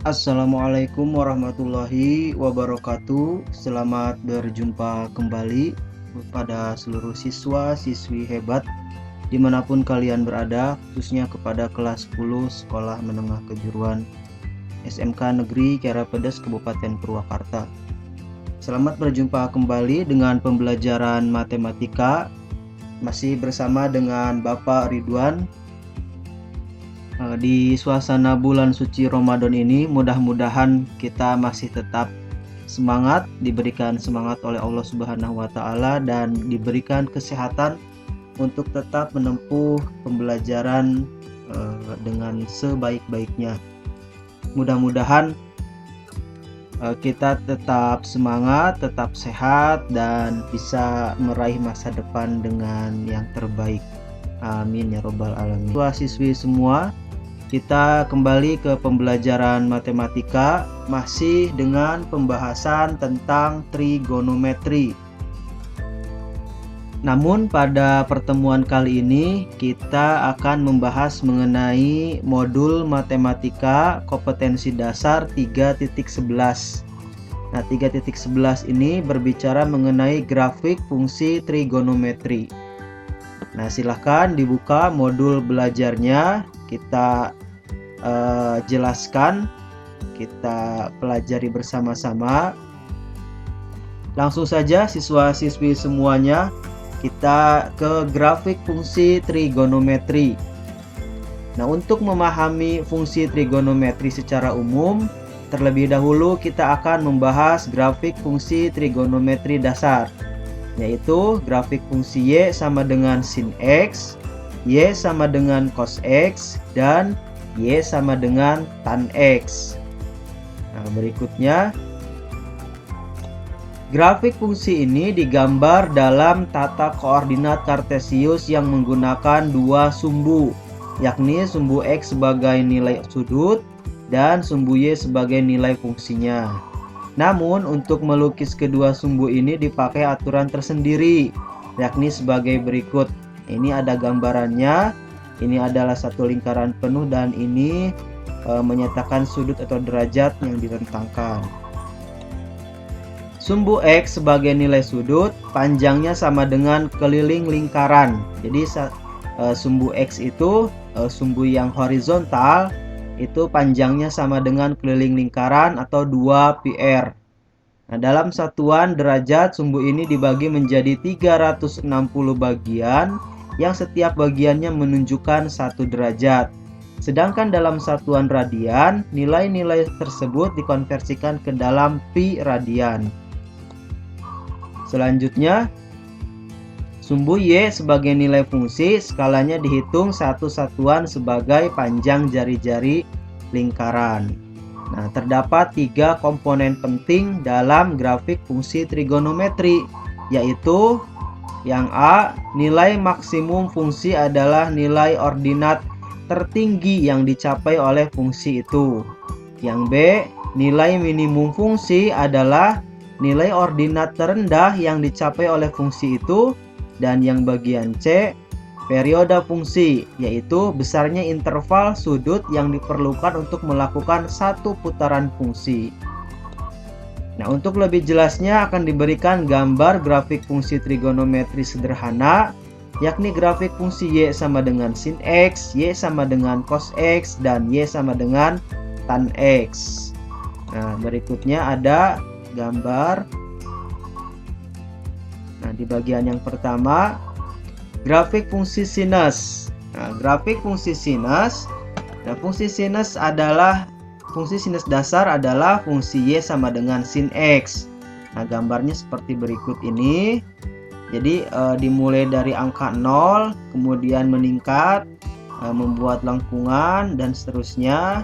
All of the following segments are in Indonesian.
Assalamualaikum warahmatullahi wabarakatuh. Selamat berjumpa kembali pada seluruh siswa-siswi hebat dimanapun kalian berada, khususnya kepada kelas 10 Sekolah Menengah Kejuruan SMK Negeri Kiara Pedes Kabupaten Purwakarta. Selamat berjumpa kembali dengan pembelajaran matematika, masih bersama dengan Bapak Ridwan. Di suasana bulan suci Ramadan ini, mudah-mudahan kita masih tetap semangat, diberikan semangat oleh Allah Subhanahu wa Ta'ala, dan diberikan kesehatan untuk tetap menempuh pembelajaran dengan sebaik-baiknya. Mudah-mudahan kita tetap semangat, tetap sehat, dan bisa meraih masa depan dengan yang terbaik. Amin ya robbal alamin. Siswa-siswi semua, kita kembali ke pembelajaran matematika, masih dengan pembahasan tentang trigonometri. Namun pada pertemuan kali ini kita akan membahas mengenai modul matematika kompetensi dasar 3.11. Nah, 3.11 ini berbicara mengenai grafik fungsi trigonometri. Nah, silahkan dibuka modul belajarnya, kita jelaskan, kita pelajari bersama-sama. Langsung saja siswa-siswi semuanya, kita ke grafik fungsi trigonometri. Nah, untuk memahami fungsi trigonometri secara umum, terlebih dahulu kita akan membahas grafik fungsi trigonometri dasar, yaitu grafik fungsi Y sama dengan sin X, Y sama dengan cos X, dan Y sama dengan tan X. Nah, berikutnya, grafik fungsi ini digambar dalam tata koordinat kartesius yang menggunakan dua sumbu, yakni sumbu X sebagai nilai sudut dan sumbu Y sebagai nilai fungsinya. Namun untuk melukis kedua sumbu ini dipakai aturan tersendiri, yakni sebagai berikut. Ini ada gambarannya. Ini adalah satu lingkaran penuh dan ini menyatakan sudut atau derajat yang direntangkan. Sumbu X sebagai nilai sudut, panjangnya sama dengan keliling lingkaran. Jadi sumbu X itu sumbu yang horizontal, itu panjangnya sama dengan keliling lingkaran atau 2πr. Nah, dalam satuan derajat, sumbu ini dibagi menjadi 360 bagian yang setiap bagiannya menunjukkan 1 derajat. Sedangkan dalam satuan radian, nilai-nilai tersebut dikonversikan ke dalam pi radian. Selanjutnya, sumbu Y sebagai nilai fungsi, skalanya dihitung satu satuan sebagai panjang jari-jari lingkaran. Nah, terdapat 3 komponen penting dalam grafik fungsi trigonometri, yaitu yang A, nilai maksimum fungsi adalah nilai ordinat tertinggi yang dicapai oleh fungsi itu. Yang B, nilai minimum fungsi adalah nilai ordinat terendah yang dicapai oleh fungsi itu. Dan yang bagian C, periode fungsi, yaitu besarnya interval sudut yang diperlukan untuk melakukan satu putaran fungsi. Nah, untuk lebih jelasnya akan diberikan gambar grafik fungsi trigonometri sederhana, yakni grafik fungsi Y sama dengan sin X, Y sama dengan cos X, dan Y sama dengan tan X. Nah, berikutnya ada gambar. Nah, di bagian yang pertama, grafik fungsi sinus. Nah, grafik fungsi sinus. Nah, fungsi sinus dasar adalah fungsi Y sama dengan sin X. Nah, gambarnya seperti berikut ini. Jadi dimulai dari angka 0, kemudian meningkat, membuat lengkungan, dan seterusnya.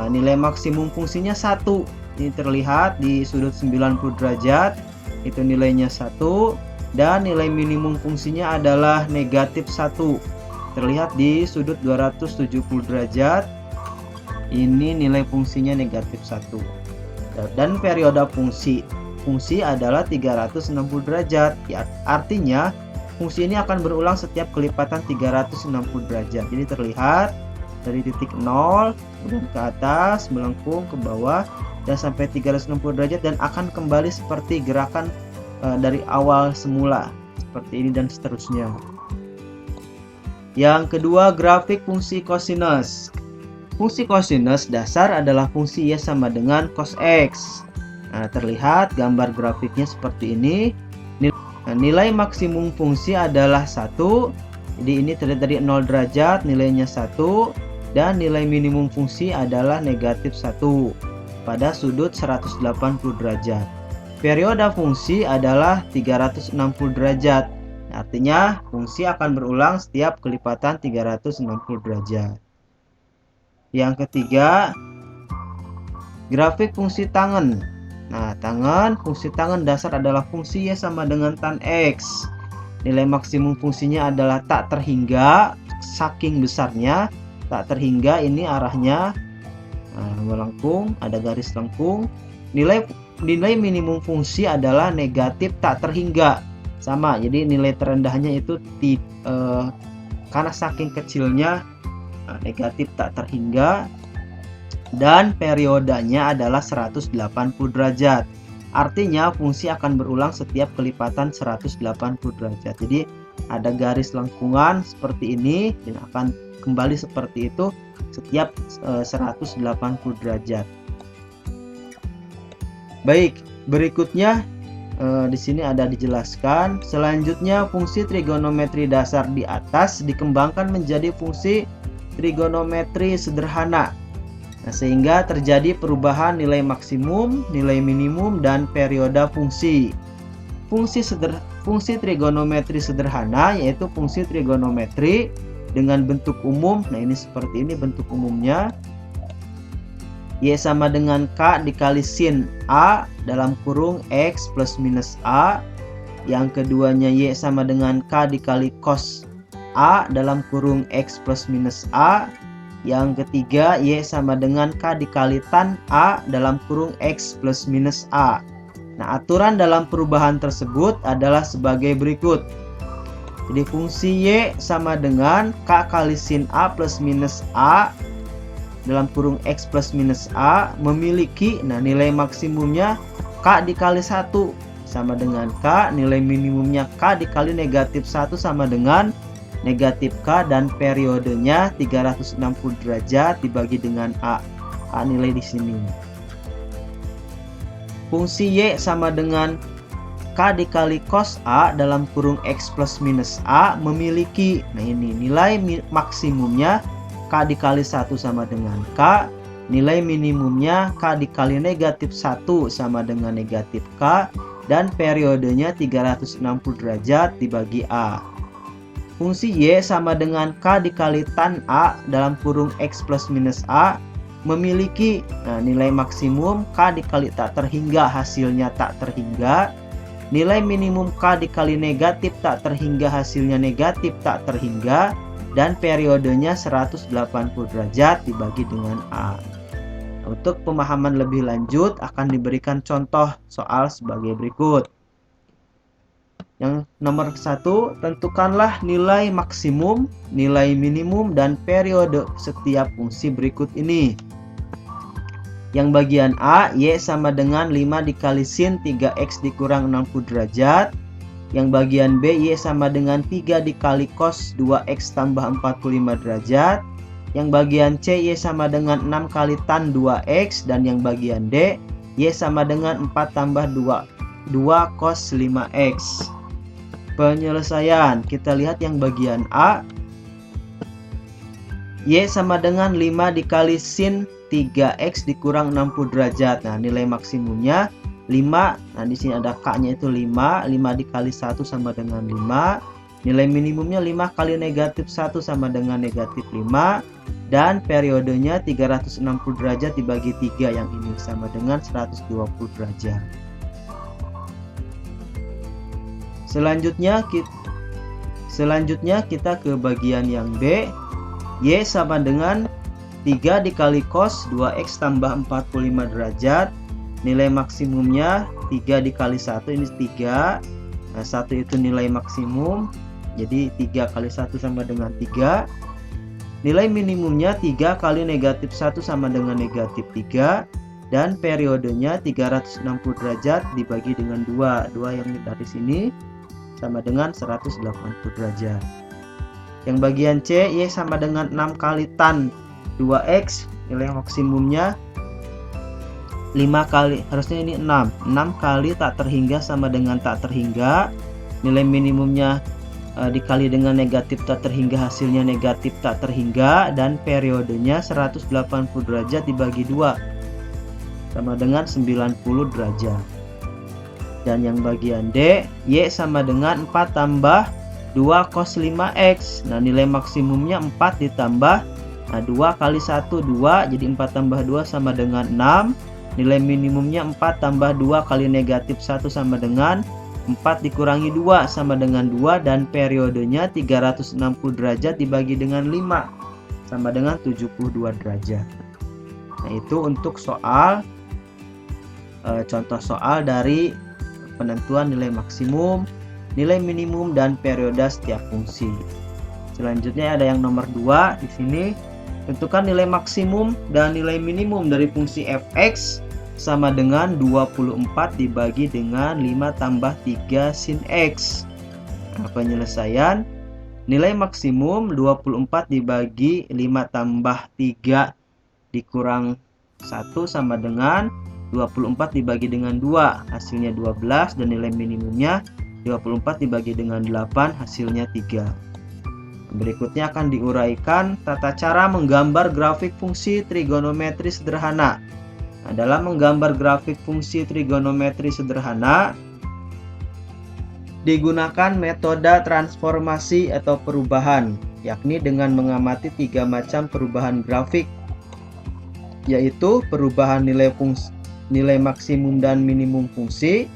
Nilai maksimum fungsinya 1. Ini terlihat di sudut 90 derajat, itu nilainya 1. Dan nilai minimum fungsinya adalah negatif 1. Terlihat di sudut 270 derajat, ini nilai fungsinya negatif 1. Dan periode fungsi adalah 360 derajat. Ya, artinya fungsi ini akan berulang setiap kelipatan 360 derajat. Jadi terlihat dari titik 0 kemudian ke atas, melengkung ke bawah dan sampai 360 derajat dan akan kembali seperti gerakan dari awal semula seperti ini dan seterusnya. Yang kedua, grafik fungsi kosinus. Fungsi kosinus dasar adalah fungsi Y sama dengan cos X. Nah, terlihat gambar grafiknya seperti ini. Nilai maksimum fungsi adalah 1. Jadi ini terlihat dari 0 derajat nilainya 1 dan nilai minimum fungsi adalah negatif 1 pada sudut 180 derajat. Periode fungsi adalah 360 derajat. Artinya fungsi akan berulang setiap kelipatan 360 derajat. Yang ketiga, grafik fungsi tangen. Nah, fungsi tangen dasar adalah fungsi Y sama dengan tan X. Nilai maksimum fungsinya adalah tak terhingga, saking besarnya. Tak terhingga ini arahnya melengkung, ada garis lengkung. Nilai minimum fungsi adalah negatif tak terhingga. Sama, jadi nilai terendahnya itu karena saking kecilnya negatif tak terhingga. Dan periodenya adalah 180 derajat. Artinya fungsi akan berulang setiap kelipatan 180 derajat. Jadi ada garis lengkungan seperti ini dan akan kembali seperti itu setiap 180 derajat. Baik, berikutnya di sini ada dijelaskan. Selanjutnya fungsi trigonometri dasar di atas dikembangkan menjadi fungsi trigonometri sederhana. Nah, sehingga terjadi perubahan nilai maksimum, nilai minimum, dan periode fungsi. Fungsi trigonometri sederhana yaitu fungsi trigonometri dengan bentuk umum. Nah, ini seperti ini bentuk umumnya. Y sama dengan K dikali sin A dalam kurung X plus minus A. Yang keduanya Y sama dengan K dikali cos A dalam kurung X plus minus A. Yang ketiga, Y sama dengan K dikali tan A dalam kurung X plus minus A. Nah, aturan dalam perubahan tersebut adalah sebagai berikut. Jadi fungsi Y sama dengan K kali sin A plus minus A dalam kurung X plus minus A memiliki, nilai maksimumnya K dikali 1 sama dengan K, nilai minimumnya K dikali negatif 1 sama dengan negatif K, dan periodenya 360 derajat dibagi dengan A. A nilai di sini. Fungsi Y sama dengan K dikali cos A dalam kurung X plus minus A memiliki, ini nilai maksimumnya K dikali 1 sama dengan K, nilai minimumnya K dikali negatif 1 sama dengan negatif K, dan periodenya 360 derajat dibagi A. Fungsi Y sama dengan K dikali tan A dalam kurung X plus minus A memiliki, nilai maksimum K dikali tak terhingga hasilnya tak terhingga, nilai minimum K dikali negatif tak terhingga hasilnya negatif tak terhingga, dan periodenya 180 derajat dibagi dengan A. Untuk pemahaman lebih lanjut akan diberikan contoh soal sebagai berikut. Yang nomor 1, tentukanlah nilai maksimum, nilai minimum, dan periode setiap fungsi berikut ini. Yang bagian A, Y sama dengan 5 dikali sin 3X dikurang 60 derajat. Yang bagian B, Y sama dengan 3 dikali cos 2X tambah 45 derajat. Yang bagian C, Y sama dengan 6 kali tan 2X. Dan yang bagian D, Y sama dengan 4 tambah 2 cos 5X. Penyelesaian, kita lihat yang bagian A, Y sama dengan 5 dikali sin 3X dikurang 60 derajat. Nah, nilai maksimumnya 5. Nah, di sini ada K-nya itu 5. 5 dikali 1 sama dengan 5. Nilai minimumnya 5 kali negatif 1 sama dengan negatif 5. Dan periodenya 360 derajat dibagi 3, yang ini sama dengan 120 derajat. Selanjutnya kita ke bagian yang B. Y sama dengan 3 dikali cos 2X tambah 45 derajat. Nilai maksimumnya 3 dikali 1, ini 3. Nah, 1 itu nilai maksimum. Jadi 3 kali 1 sama dengan 3. Nilai minimumnya 3 kali negatif 1 sama dengan negatif 3, dan periodenya 360 derajat dibagi dengan 2. 2 yang dari sini sama dengan 180 derajat. Yang bagian C, Y sama dengan 6 kali tan 2X, nilai maksimumnya 5 kali, harusnya ini 6 kali tak terhingga sama dengan tak terhingga, nilai minimumnya dikali dengan negatif tak terhingga, hasilnya negatif tak terhingga, dan periodenya 180 derajat dibagi 2 sama dengan 90 derajat. Dan yang bagian D, Y sama dengan 4 tambah 2 cos 5X. Nah, nilai maksimumnya 4 ditambah 2 kali 1 2, jadi 4 tambah 2 sama dengan 6. Nilai minimumnya 4 tambah 2 kali negatif 1 sama dengan 4 dikurangi 2 sama dengan 2, dan periodenya 360 derajat dibagi dengan 5 sama dengan 72 derajat. Nah, itu untuk soal contoh soal dari penentuan nilai maksimum, nilai minimum, dan periode setiap fungsi. Selanjutnya ada yang nomor 2 di sini. Tentukan nilai maksimum dan nilai minimum dari fungsi f(x) sama dengan 24 dibagi dengan 5 tambah 3 sin x. Nah, penyelesaian nilai maksimum 24 dibagi 5 tambah 3 dikurang 1 sama dengan 24 dibagi dengan 2, hasilnya 12, dan nilai minimumnya 24 dibagi dengan 8, hasilnya 3. Berikutnya akan diuraikan tata cara menggambar grafik fungsi trigonometri sederhana. Nah, dalam menggambar grafik fungsi trigonometri sederhana digunakan metode transformasi atau perubahan, yakni dengan mengamati 3 macam perubahan grafik, yaitu perubahan nilai maksimum dan minimum fungsi,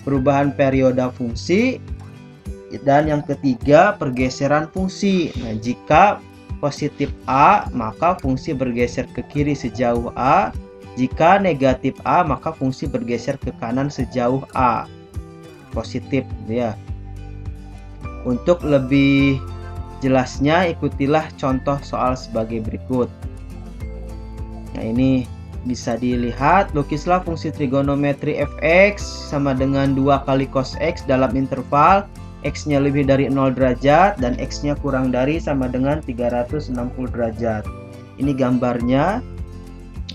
perubahan periode fungsi, dan yang ketiga pergeseran fungsi. Nah, jika positif A maka fungsi bergeser ke kiri sejauh A, jika negatif A maka fungsi bergeser ke kanan sejauh A. Positif ya. Untuk lebih jelasnya ikutilah contoh soal sebagai berikut. Nah, ini bisa dilihat, lukislah fungsi trigonometri f(x) sama dengan 2 kali cos x dalam interval x-nya lebih dari 0 derajat dan x-nya kurang dari sama dengan 360 derajat. Ini gambarnya,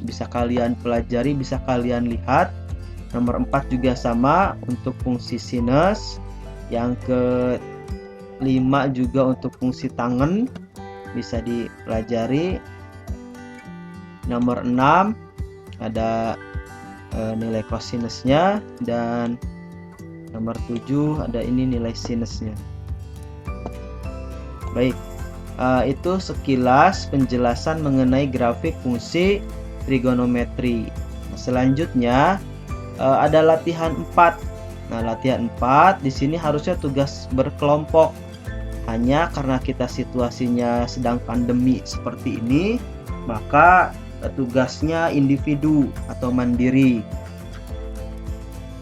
bisa kalian pelajari, bisa kalian lihat. Nomor 4 juga sama untuk fungsi sinus. Yang ke-5 juga untuk fungsi tangen, bisa dipelajari. Nomor 6 ada nilai kosinusnya, dan nomor 7 ada ini nilai sinusnya. Baik, itu sekilas penjelasan mengenai grafik fungsi trigonometri. Nah, selanjutnya ada latihan 4. Nah, latihan 4 di sini harusnya tugas berkelompok. Hanya karena kita situasinya sedang pandemi seperti ini, maka tugasnya individu atau mandiri.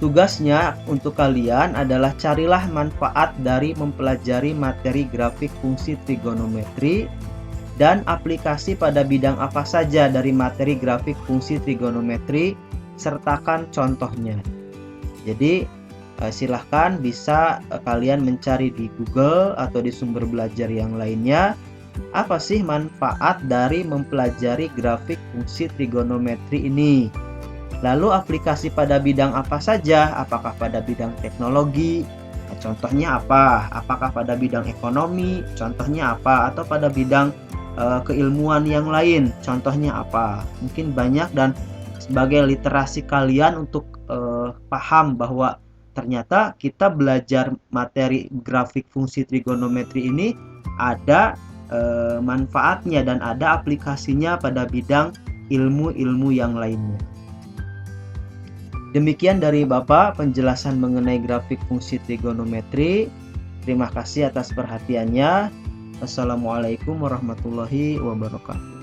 Tugasnya untuk kalian adalah carilah manfaat dari mempelajari materi grafik fungsi trigonometri dan aplikasi pada bidang apa saja dari materi grafik fungsi trigonometri, sertakan contohnya. Jadi silahkan bisa kalian mencari di Google atau di sumber belajar yang lainnya, apa sih manfaat dari mempelajari grafik fungsi trigonometri ini. Lalu aplikasi pada bidang apa saja? Apakah pada bidang teknologi? Contohnya apa? Apakah pada bidang ekonomi? Contohnya apa? Atau pada bidang keilmuan yang lain? Contohnya apa? Mungkin banyak, dan sebagai literasi kalian untuk paham bahwa ternyata kita belajar materi grafik fungsi trigonometri ini ada manfaatnya dan ada aplikasinya pada bidang ilmu-ilmu yang lainnya. Demikian dari Bapak penjelasan mengenai grafik fungsi trigonometri. Terima kasih atas perhatiannya. Wassalamualaikum warahmatullahi wabarakatuh.